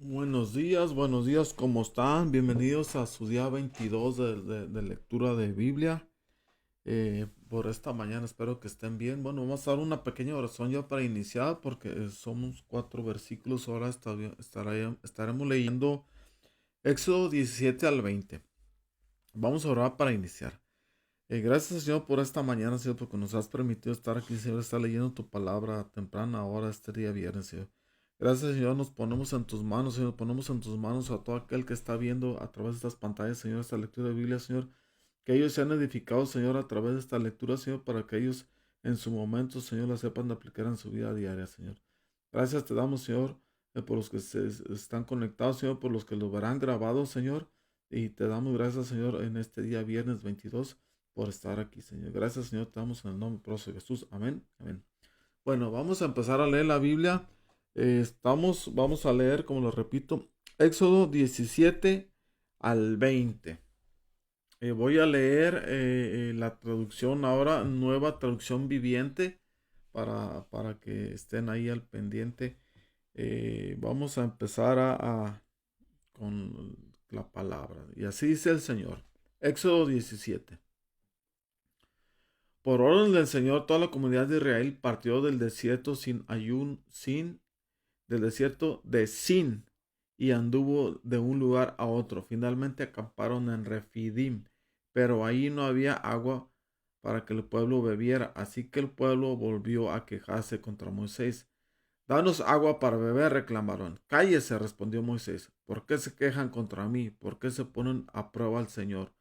Buenos días, ¿cómo están? Bienvenidos a su día 22 de lectura de Biblia. Por esta mañana espero que estén bien. Bueno, vamos a dar una pequeña oración ya para iniciar porque somos 4 versículos. Ahora estaremos leyendo Éxodo 17 al 20. Vamos a orar para iniciar. Gracias, Señor, por esta mañana, Señor, porque nos has permitido estar aquí, Señor, estar leyendo tu palabra a temprana hora este día viernes, Señor. Gracias, Señor, nos ponemos en tus manos, Señor, ponemos en tus manos a todo aquel que está viendo a través de estas pantallas, Señor, esta lectura de Biblia, Señor, que ellos sean edificados, Señor, a través de esta lectura, Señor, para que ellos en su momento, Señor, la sepan de aplicar en su vida diaria, Señor. Gracias te damos, Señor, por los que están conectados, Señor, por los que lo verán grabado, Señor, y te damos gracias, Señor, en este día viernes 22 por estar aquí, Señor. Gracias, Señor, te damos en el nombre de Jesús. Amén. Amén. Bueno, vamos a empezar a leer la Biblia. Vamos a leer, como lo repito, Éxodo 17 al 20. Voy a leer la traducción ahora, nueva traducción viviente, para que estén ahí al pendiente. Vamos a empezar con la palabra. Y así dice el Señor. Éxodo 17. Por orden del Señor, toda la comunidad de Israel partió del desierto del desierto de Sin, y anduvo de un lugar a otro. Finalmente acamparon en Refidim, pero ahí no había agua para que el pueblo bebiera. Así que el pueblo volvió a quejarse contra Moisés. Danos agua para beber, reclamaron. Cállese, respondió Moisés. ¿Por qué se quejan contra mí? ¿Por qué se ponen a prueba al Señor?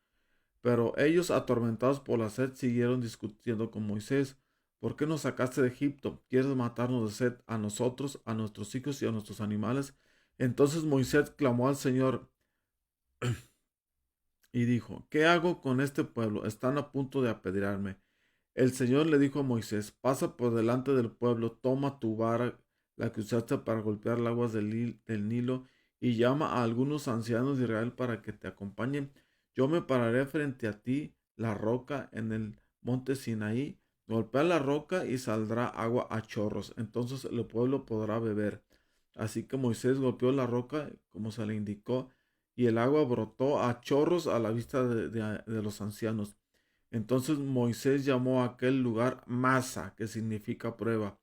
Pero ellos, atormentados por la sed, siguieron discutiendo con Moisés. ¿Por qué nos sacaste de Egipto? ¿Quieres matarnos de sed a nosotros, a nuestros hijos y a nuestros animales? Entonces Moisés clamó al Señor y dijo, ¿qué hago con este pueblo? Están a punto de apedrearme. El Señor le dijo a Moisés, pasa por delante del pueblo, toma tu vara, la que usaste para golpear las aguas del Nilo, y llama a algunos ancianos de Israel para que te acompañen. Yo me pararé frente a ti, la roca, en el monte Sinaí. Golpea la roca y saldrá agua a chorros. Entonces el pueblo podrá beber. Así que Moisés golpeó la roca como se le indicó, y el agua brotó a chorros a la vista de los ancianos. Entonces Moisés llamó a aquel lugar Masa, que significa prueba,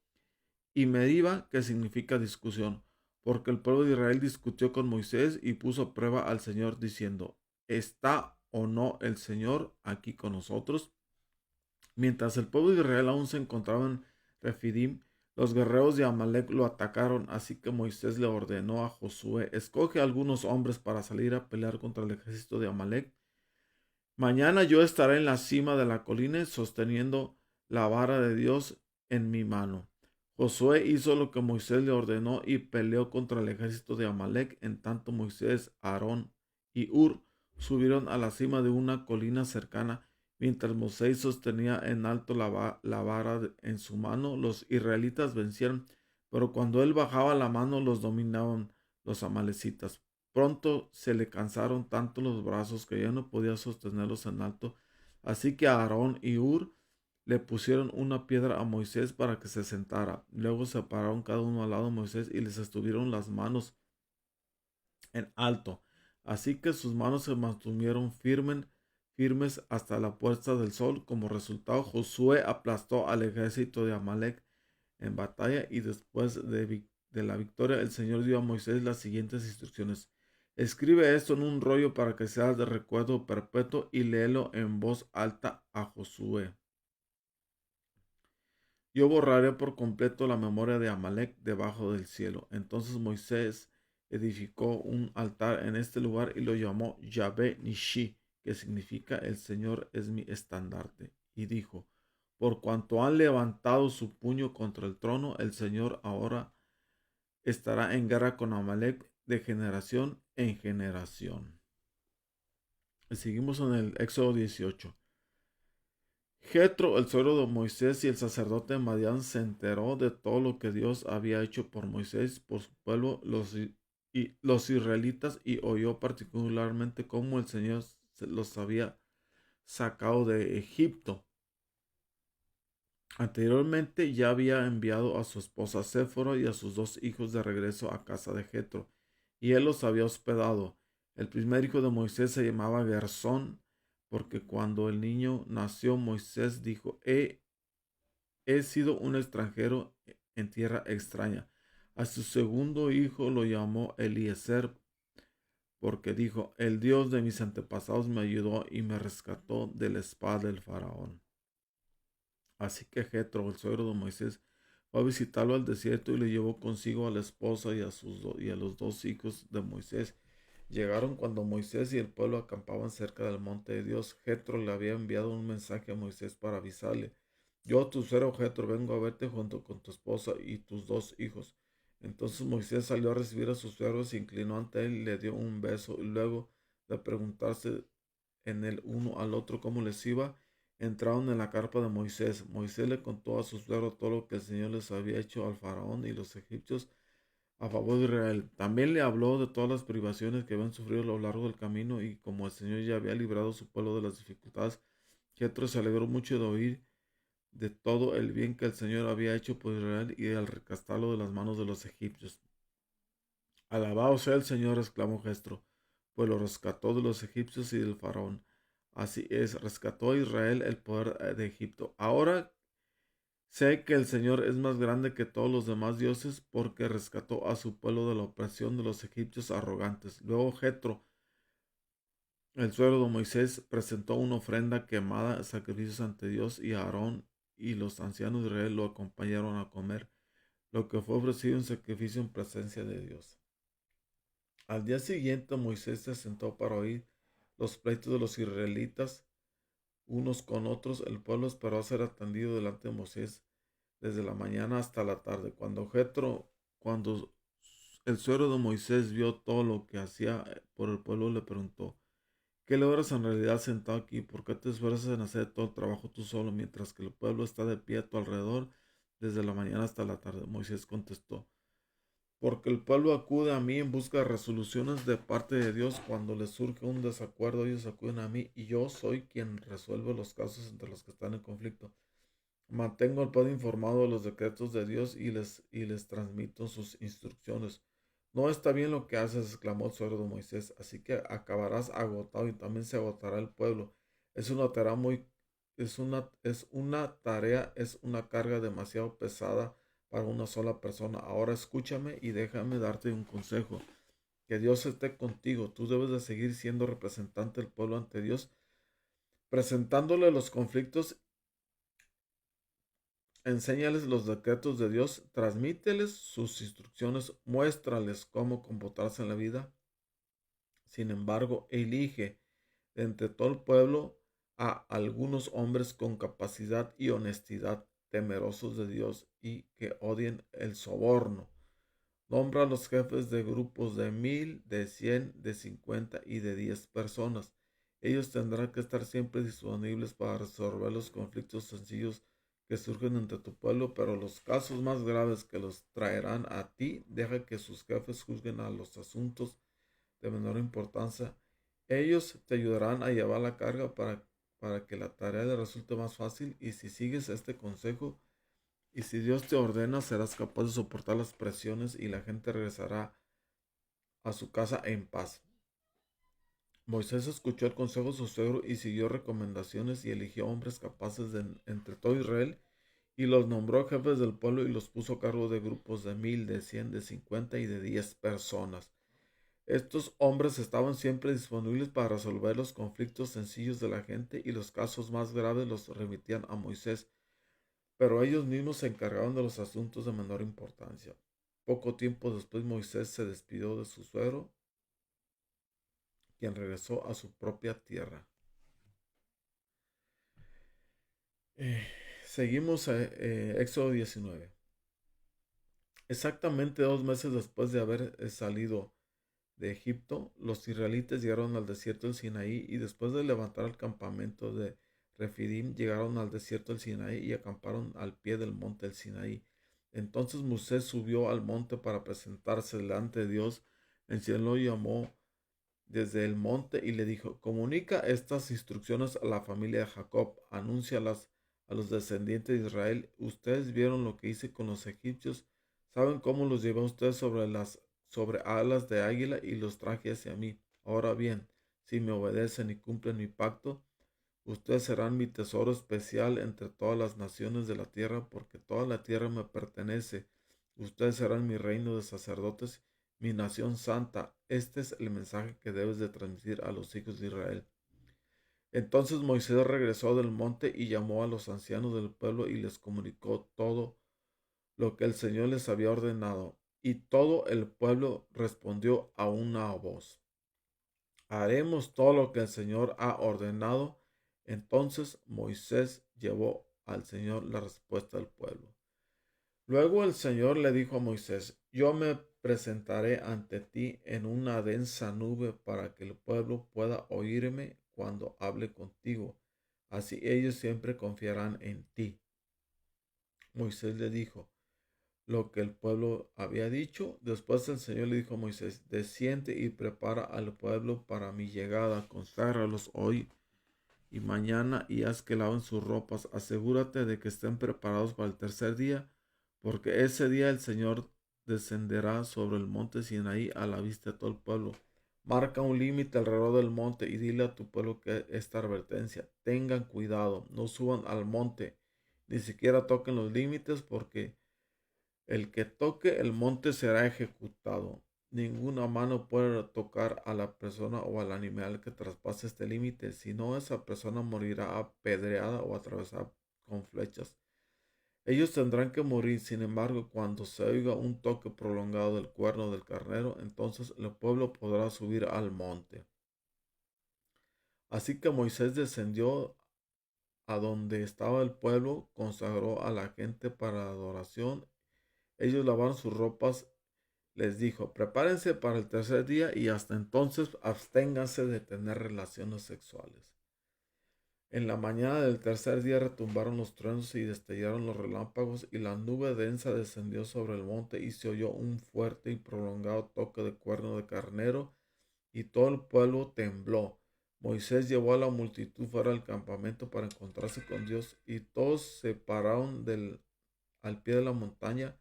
y Meriba, que significa discusión, porque el pueblo de Israel discutió con Moisés y puso a prueba al Señor diciendo, ¿está o no el Señor aquí con nosotros? Mientras el pueblo de Israel aún se encontraba en Refidim, los guerreros de Amalek lo atacaron, así que Moisés le ordenó a Josué, escoge algunos hombres para salir a pelear contra el ejército de Amalek. Mañana yo estaré en la cima de la colina sosteniendo la vara de Dios en mi mano. Josué hizo lo que Moisés le ordenó y peleó contra el ejército de Amalek. En tanto Moisés, Aarón y Hur subieron a la cima de una colina cercana. Mientras Moisés sostenía en alto la vara en su mano, los israelitas vencieron, pero cuando él bajaba la mano los dominaban los amalecitas. Pronto se le cansaron tanto los brazos que ya no podía sostenerlos en alto. Así que Aarón y Hur le pusieron una piedra a Moisés para que se sentara. Luego se pararon cada uno al lado de Moisés y les estuvieron las manos en alto. Así que sus manos se mantuvieron firmes hasta la puesta del sol. Como resultado, Josué aplastó al ejército de Amalek en batalla, y después de la victoria el Señor dio a Moisés las siguientes instrucciones. Escribe esto en un rollo para que sea de recuerdo perpetuo y léelo en voz alta a Josué. Yo borraré por completo la memoria de Amalek debajo del cielo. Entonces Moisés edificó un altar en este lugar y lo llamó Yahvé Nishi, que significa el Señor es mi estandarte. Y dijo, por cuanto han levantado su puño contra el trono, el Señor ahora estará en guerra con Amalek de generación en generación. Seguimos en el Éxodo 18. Jetro, el suegro de Moisés y el sacerdote Madián, se enteró de todo lo que Dios había hecho por Moisés, por su pueblo, los israelitas, y oyó particularmente cómo el Señor los había sacado de Egipto. Anteriormente ya había enviado a su esposa Séfora y a sus 2 hijos de regreso a casa de Jetro, y él los había hospedado. El primer hijo de Moisés se llamaba Gersón, porque cuando el niño nació, Moisés dijo, he sido un extranjero en tierra extraña. A su segundo hijo lo llamó Eliezer, porque dijo, el Dios de mis antepasados me ayudó y me rescató de la espada del faraón. Así que Jetro, el suegro de Moisés, fue a visitarlo al desierto y le llevó consigo a la esposa y a los dos hijos de Moisés. Llegaron cuando Moisés y el pueblo acampaban cerca del monte de Dios. Jetro le había enviado un mensaje a Moisés para avisarle: yo, tu suegro Jetro, vengo a verte junto con tu esposa y tus dos hijos. Entonces Moisés salió a recibir a sus suegros, se inclinó ante él y le dio un beso. Y luego de preguntarse en el uno al otro cómo les iba, entraron en la carpa de Moisés. Moisés le contó a sus suegros todo lo que el Señor les había hecho al faraón y los egipcios a favor de Israel. También le habló de todas las privaciones que habían sufrido a lo largo del camino, y como el Señor ya había librado a su pueblo de las dificultades, Jetro se alegró mucho de oír de todo el bien que el Señor había hecho por Israel y al rescatarlo de las manos de los egipcios. Alabado sea el Señor, exclamó Jetro, pues lo rescató de los egipcios y del faraón. Así es, rescató a Israel el poder de Egipto. Ahora sé que el Señor es más grande que todos los demás dioses, porque rescató a su pueblo de la opresión de los egipcios arrogantes. Luego Jetro, el suegro de Moisés, presentó una ofrenda quemada, sacrificios ante Dios, y Aarón y los ancianos de Israel lo acompañaron a comer lo que fue ofrecido en sacrificio en presencia de Dios. Al día siguiente Moisés se sentó para oír los pleitos de los israelitas unos con otros. El pueblo esperó a ser atendido delante de Moisés desde la mañana hasta la tarde. Cuando el suegro de Moisés vio todo lo que hacía por el pueblo, le preguntó: ¿qué logras en realidad sentado aquí? ¿Por qué te esfuerzas en hacer todo el trabajo tú solo, mientras que el pueblo está de pie a tu alrededor desde la mañana hasta la tarde? Moisés contestó: porque el pueblo acude a mí en busca de resoluciones de parte de Dios. Cuando les surge un desacuerdo, ellos acuden a mí y yo soy quien resuelve los casos entre los que están en conflicto. Mantengo al pueblo informado de los decretos de Dios y les transmito sus instrucciones. No está bien lo que haces, exclamó el suegro de Moisés, así que acabarás agotado y también se agotará el pueblo. Es una tarea muy, es una carga demasiado pesada para una sola persona. Ahora escúchame y déjame darte un consejo. Que Dios esté contigo. Tú debes de seguir siendo representante del pueblo ante Dios, presentándole los conflictos. Enséñales los decretos de Dios, transmíteles sus instrucciones, muéstrales cómo comportarse en la vida. Sin embargo, elige de entre todo el pueblo a algunos hombres con capacidad y honestidad, temerosos de Dios y que odien el soborno. Nombra a los jefes de grupos de 1000, de 100, de 50 y de 10 personas. Ellos tendrán que estar siempre disponibles para resolver los conflictos sencillos que surgen entre tu pueblo, pero los casos más graves que los traerán a ti, deja que sus jefes juzguen a los asuntos de menor importancia. Ellos te ayudarán a llevar la carga para que la tarea le resulte más fácil, y si sigues este consejo, y si Dios te ordena, serás capaz de soportar las presiones y la gente regresará a su casa en paz. Moisés escuchó el consejo de su suegro y siguió recomendaciones y eligió hombres capaces entre todo Israel y los nombró jefes del pueblo y los puso a cargo de grupos de 1000, de 100, de 50 y de 10 personas. Estos hombres estaban siempre disponibles para resolver los conflictos sencillos de la gente, y los casos más graves los remitían a Moisés, pero ellos mismos se encargaban de los asuntos de menor importancia. Poco tiempo después Moisés se despidió de su suegro, quien regresó a su propia tierra. Eh, Seguimos a Éxodo 19. Exactamente 2 meses después de haber salido de Egipto, los israelitas llegaron al desierto del Sinaí, y después de levantar el campamento de Refidim, llegaron al desierto del Sinaí y acamparon al pie del monte del Sinaí. Entonces Moisés subió al monte para presentarse delante de Dios. El Señor lo llamó desde el monte y le dijo: comunica estas instrucciones a la familia de Jacob, anúncialas a los descendientes de Israel. Ustedes vieron lo que hice con los egipcios, saben cómo los llevé a ustedes sobre las sobre alas de águila y los traje hacia mí. Ahora bien, si me obedecen y cumplen mi pacto, ustedes serán mi tesoro especial entre todas las naciones de la tierra, porque toda la tierra me pertenece. Ustedes serán mi reino de sacerdotes, mi nación santa. Este es el mensaje que debes de transmitir a los hijos de Israel. Entonces Moisés regresó del monte y llamó a los ancianos del pueblo y les comunicó todo lo que el Señor les había ordenado. Y todo el pueblo respondió a una voz: haremos todo lo que el Señor ha ordenado. Entonces Moisés llevó al Señor la respuesta del pueblo. Luego el Señor le dijo a Moisés: yo me presentaré ante ti en una densa nube para que el pueblo pueda oírme cuando hable contigo. Así ellos siempre confiarán en ti. Moisés le dijo lo que el pueblo había dicho. Después el Señor le dijo a Moisés: desciende y prepara al pueblo para mi llegada. Conságralos hoy y mañana y haz que laven sus ropas. Asegúrate de que estén preparados para el tercer día, porque ese día el Señor descenderá sobre el monte Sinaí a la vista de todo el pueblo. Marca un límite alrededor del monte y dile a tu pueblo que esta advertencia: tengan cuidado, no suban al monte, ni siquiera toquen los límites, porque el que toque el monte será ejecutado. Ninguna mano puede tocar a la persona o al animal que traspase este límite, si no esa persona morirá apedreada o atravesada con flechas. Ellos tendrán que morir. Sin embargo, cuando se oiga un toque prolongado del cuerno del carnero, entonces el pueblo podrá subir al monte. Así que Moisés descendió a donde estaba el pueblo, consagró a la gente para adoración. Ellos lavaron sus ropas. Les dijo: prepárense para el tercer día y hasta entonces absténganse de tener relaciones sexuales. En la mañana del tercer día retumbaron los truenos y destellaron los relámpagos, y la nube densa descendió sobre el monte, y se oyó un fuerte y prolongado toque de cuerno de carnero, y todo el pueblo tembló. Moisés llevó a la multitud fuera del campamento para encontrarse con Dios, y todos se pararon al pie de la montaña,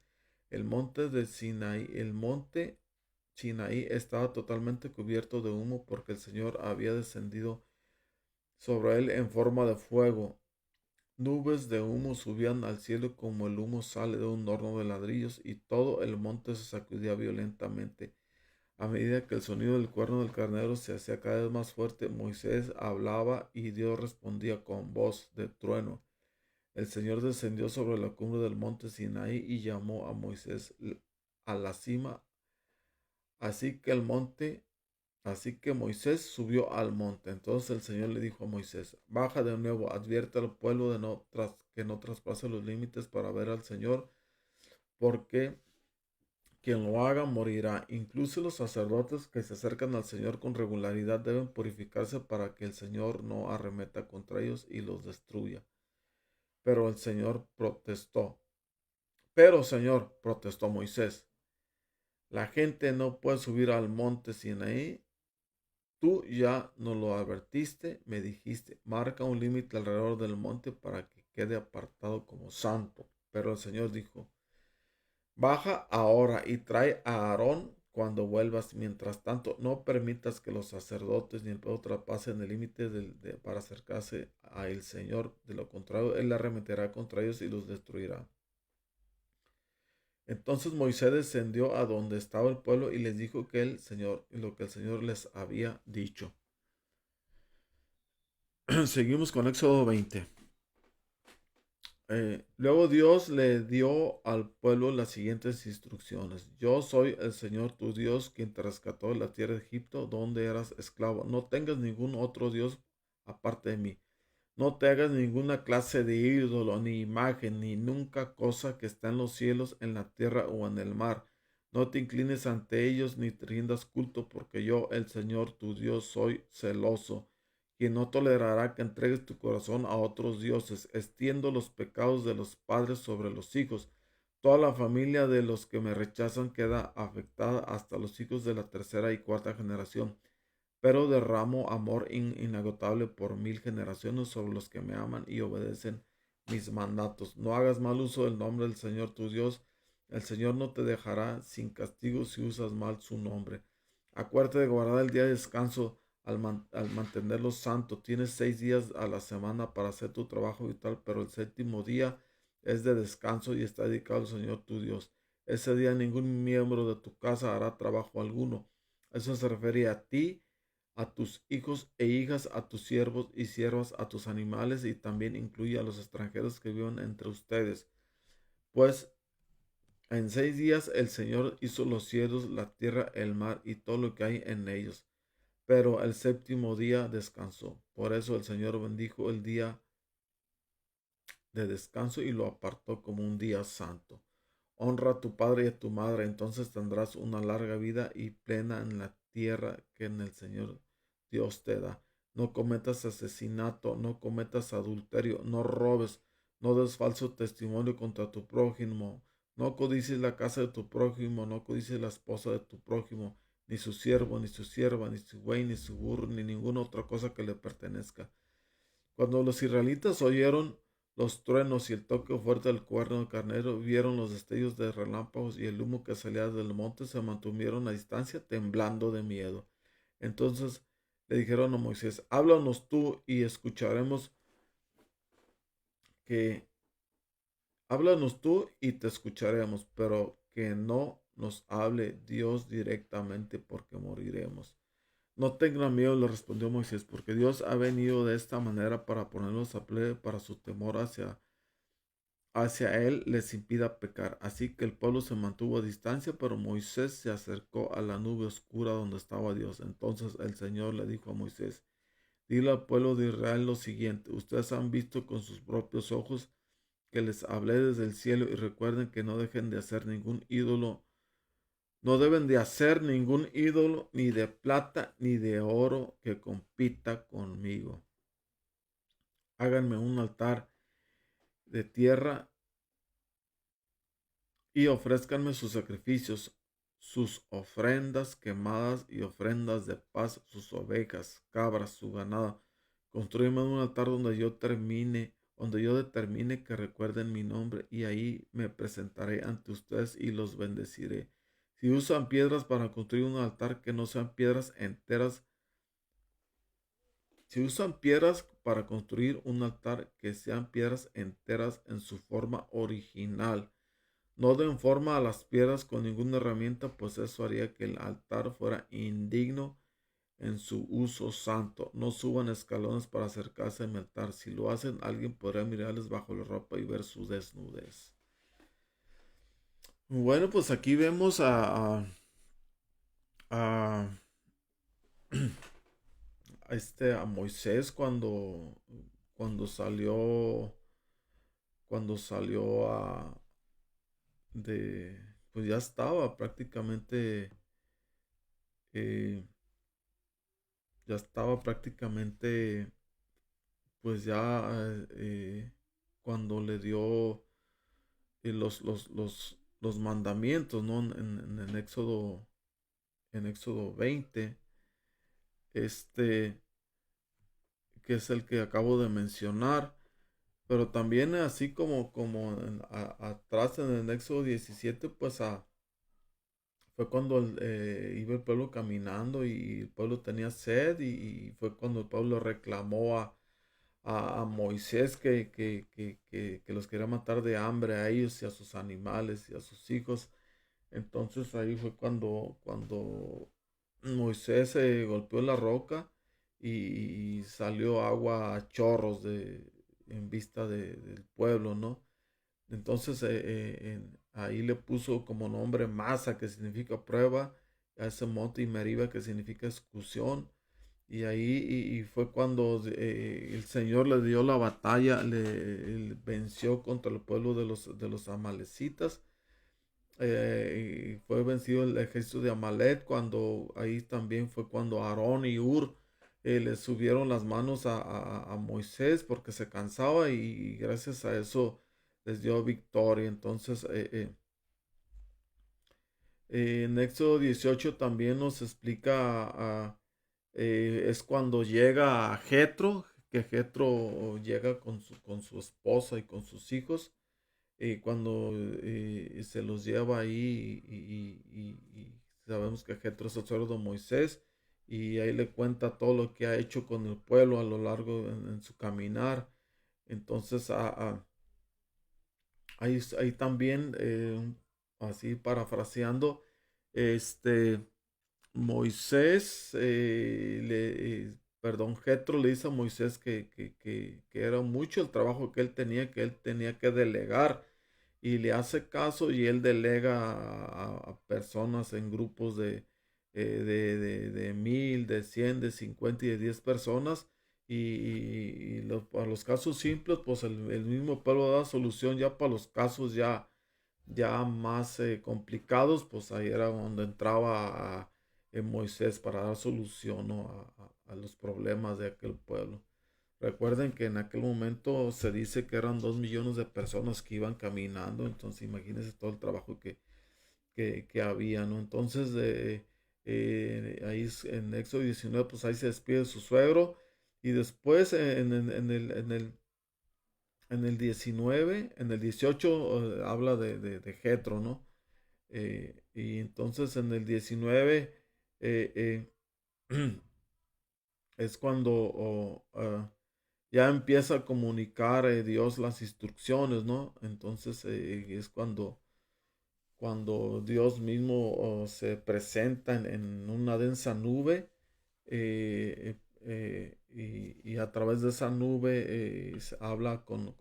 el monte de Sinaí. El monte Sinaí estaba totalmente cubierto de humo, porque el Señor había descendido sobre él en forma de fuego. Nubes de humo subían al cielo como el humo sale de un horno de ladrillos, y todo el monte se sacudía violentamente. A medida que el sonido del cuerno del carnero se hacía cada vez más fuerte, Moisés hablaba y Dios respondía con voz de trueno. El Señor descendió sobre la cumbre del monte Sinaí y llamó a Moisés a la cima. Así que Moisés subió al monte. Entonces el Señor le dijo a Moisés: baja de nuevo, advierte al pueblo que no traspase los límites para ver al Señor, porque quien lo haga morirá. Incluso los sacerdotes que se acercan al Señor con regularidad deben purificarse para que el Señor no arremeta contra ellos y los destruya. Pero el Señor protestó. Señor, protestó Moisés, la gente no puede subir al monte Sinaí. Tú ya nos lo advertiste, me dijiste: marca un límite alrededor del monte para que quede apartado como santo. Pero el Señor dijo: baja ahora y trae a Aarón cuando vuelvas. Mientras tanto, no permitas que los sacerdotes ni el pueblo traspasen el límite para acercarse a el Señor. De lo contrario, Él arremeterá contra ellos y los destruirá. Entonces Moisés descendió a donde estaba el pueblo y les dijo lo que el Señor les había dicho. Seguimos con Éxodo 20. Luego Dios le dio al pueblo las siguientes instrucciones: yo soy el Señor tu Dios, quien te rescató de la tierra de Egipto, donde eras esclavo. No tengas ningún otro Dios aparte de mí. No te hagas ninguna clase de ídolo, ni imagen, ni nunca cosa que está en los cielos, en la tierra o en el mar. No te inclines ante ellos, ni te rindas culto, porque yo, el Señor tu Dios, soy celoso, quien no tolerará que entregues tu corazón a otros dioses. Extiendo los pecados de los padres sobre los hijos. Toda la familia de los que me rechazan queda afectada, hasta los hijos de la tercera y cuarta generación. Pero derramo amor inagotable por 1000 generaciones sobre los que me aman y obedecen mis mandatos. No hagas mal uso del nombre del Señor tu Dios, El Señor no te dejará sin castigo si usas mal su nombre. Acuérdate de guardar el día de descanso al mantenerlo santo. Tienes 6 días a la semana para hacer tu trabajo vital, pero el séptimo día es de descanso y está dedicado al Señor tu Dios. Ese día ningún miembro de tu casa hará trabajo alguno. Eso se refiere a ti, a tus hijos e hijas, a tus siervos y siervas, a tus animales y también incluye a los extranjeros que viven entre ustedes. Pues en 6 días el Señor hizo los cielos, la tierra, el mar y todo lo que hay en ellos. Pero el séptimo día descansó. Por eso el Señor bendijo el día de descanso y lo apartó como un día santo. Honra a tu padre y a tu madre, entonces tendrás una larga vida y plena en la tierra que en el Señor Dios te da. No cometas asesinato, no cometas adulterio, no robes, no des falso testimonio contra tu prójimo, no codicies la casa de tu prójimo, no codicies la esposa de tu prójimo, ni su siervo, ni su sierva, ni su buey, ni su burro, ni ninguna otra cosa que le pertenezca. Cuando los israelitas oyeron los truenos y el toque fuerte del cuerno del carnero, vieron los destellos de relámpagos y el humo que salía del monte, se mantuvieron a distancia, temblando de miedo. Entonces le dijeron a Moisés: háblanos tú y escucharemos que háblanos tú y te escucharemos, pero que no nos hable Dios directamente porque moriremos. No tengan miedo, le respondió Moisés, porque Dios ha venido de esta manera para ponerlos a prueba, para su temor hacia él les impida pecar. Así que el pueblo se mantuvo a distancia, pero Moisés se acercó a la nube oscura donde estaba Dios. Entonces el Señor le dijo a Moisés: dile al pueblo de Israel lo siguiente: ustedes han visto con sus propios ojos que les hablé desde el cielo, y recuerden que no dejen de hacer ningún ídolo. No deben de hacer ningún ídolo, ni de plata ni de oro, que compita conmigo. Háganme un altar de tierra y ofrézcanme sus sacrificios, sus ofrendas quemadas y ofrendas de paz, sus ovejas, cabras, su ganado. Construyeme un altar donde yo determine que recuerden mi nombre, y ahí me presentaré ante ustedes y los bendeciré. Si usan piedras para construir un altar, que no sean piedras enteras. Si usan piedras para construir un altar, que sean piedras enteras en su forma original. No den forma a las piedras con ninguna herramienta, pues eso haría que el altar fuera indigno en su uso santo. No suban escalones para acercarse al altar. Si lo hacen, alguien podrá mirarles bajo la ropa y ver su desnudez. Bueno, pues aquí vemos a, a Moisés cuando salió cuando salió de, pues ya estaba prácticamente, eh, ya estaba prácticamente, pues ya cuando le dio los mandamientos, ¿no? En Éxodo 20, este, que es el que acabo de mencionar. Pero también así como atrás en el Éxodo 17, pues fue cuando iba el pueblo caminando y el pueblo tenía sed, y fue cuando el pueblo reclamó a Moisés que los quería matar de hambre a ellos y a sus animales y a sus hijos. Entonces ahí fue cuando Moisés golpeó la roca y salió agua a chorros en vista del pueblo, ¿no? Entonces ahí le puso como nombre Masa, que significa prueba, a ese monte, y Meriba, que significa exclusión. Y ahí fue cuando el Señor le dio la batalla, él venció contra el pueblo de los amalecitas. Y fue vencido el ejército de Amalek, cuando ahí también fue cuando Aarón y Ur le subieron las manos a Moisés porque se cansaba, y gracias a eso les dio victoria. Entonces en Éxodo 18 también nos explica, es cuando llega a Jetro, que Jetro llega con su esposa y con sus hijos. cuando se los lleva ahí y sabemos que Jetro es el suegro de Moisés y ahí le cuenta todo lo que ha hecho con el pueblo a lo largo en su caminar. Entonces ahí también, así parafraseando, este Moisés, perdón, Jetro le dice a Moisés que era mucho el trabajo que él tenía que delegar y le hace caso y él delega a personas en grupos de 1000, de 100, de 50 y de 10 personas y para los casos simples, pues el mismo pueblo da solución ya para los casos ya más complicados, pues ahí era donde entraba Moisés para dar solución, ¿no? a los problemas de aquel pueblo. Recuerden que en aquel momento se dice que eran 2 millones de personas que iban caminando, entonces imagínense todo el trabajo que había, ¿no? Entonces ahí en Éxodo 19, pues ahí se despide su suegro y después en el 19, en el 18 habla de Jetro, ¿no? Y entonces en el 19 es cuando ya empieza a comunicar Dios las instrucciones, ¿no? Entonces es cuando Dios mismo se presenta en una densa nube y a través de esa nube habla con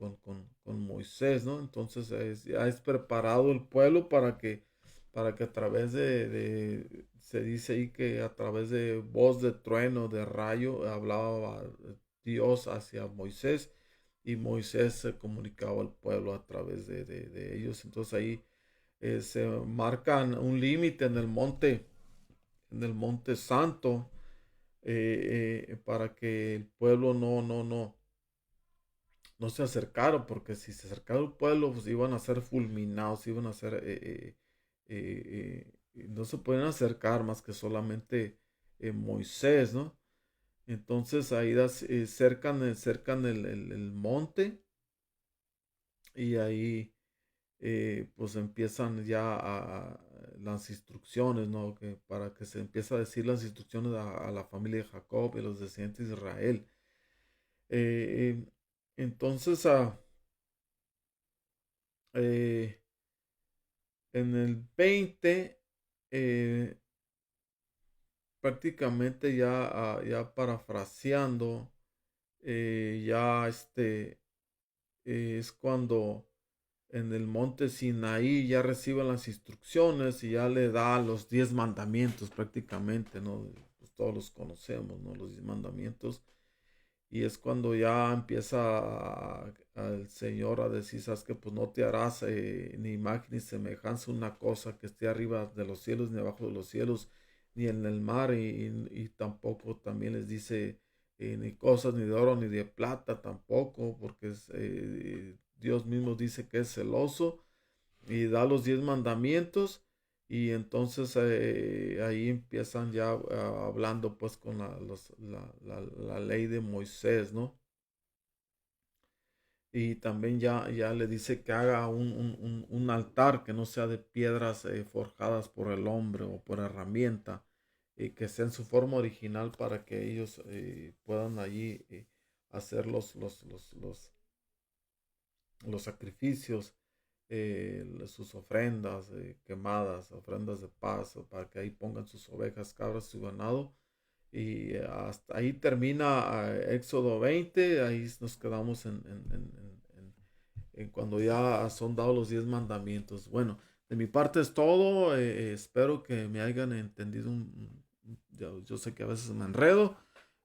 Moisés, ¿no? Entonces ya es preparado el pueblo para que a través se dice ahí que a través de voz de trueno, de rayo, hablaba Dios hacia Moisés y Moisés se comunicaba al pueblo a través de ellos. Entonces ahí se marcan un límite en el monte santo, para que el pueblo no se acercara, porque si se acercara el pueblo, pues iban a ser fulminados, iban a ser, no se pueden acercar más que solamente Moisés, ¿no? Entonces ahí cercan el monte y ahí pues empiezan ya las instrucciones, ¿no? Para que se empiece a decir las instrucciones a la familia de Jacob y a los descendientes de Israel. Eh, entonces, eh, en el 20, eh, prácticamente ya parafraseando, ya es cuando en el monte Sinaí ya recibe las instrucciones y ya le da los 10 mandamientos prácticamente, ¿no? Pues todos los conocemos, ¿no? Los 10 mandamientos. Y es cuando ya empieza el Señor a decir, sabes que pues no te harás ni imagen ni semejanza una cosa que esté arriba de los cielos ni abajo de los cielos ni en el mar y tampoco también les dice ni cosas ni de oro ni de plata tampoco porque Dios mismo dice que es celoso y da los 10 mandamientos y entonces ahí empiezan ya hablando pues con la ley de Moisés, ¿no? Y también ya le dice que haga un altar que no sea de piedras forjadas por el hombre o por herramienta, y que sea en su forma original para que ellos puedan allí hacer los sacrificios, sus ofrendas quemadas, ofrendas de paz, para que ahí pongan sus ovejas, cabras, su ganado. Y hasta ahí termina Éxodo 20, ahí nos quedamos en cuando ya son dados los 10 mandamientos. Bueno, de mi parte es todo, espero que me hayan entendido yo sé que a veces me enredo,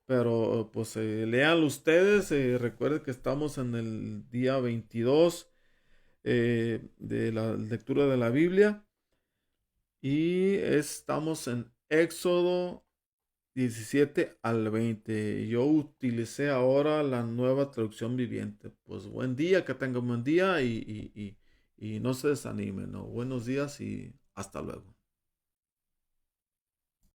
pero pues lean ustedes, recuerden que estamos en el día 22 de la lectura de la Biblia y estamos en Éxodo 17 al 20. Yo utilicé ahora la nueva traducción viviente. Pues buen día, que tengan buen día y no se desanimen, ¿no? Buenos días y hasta luego.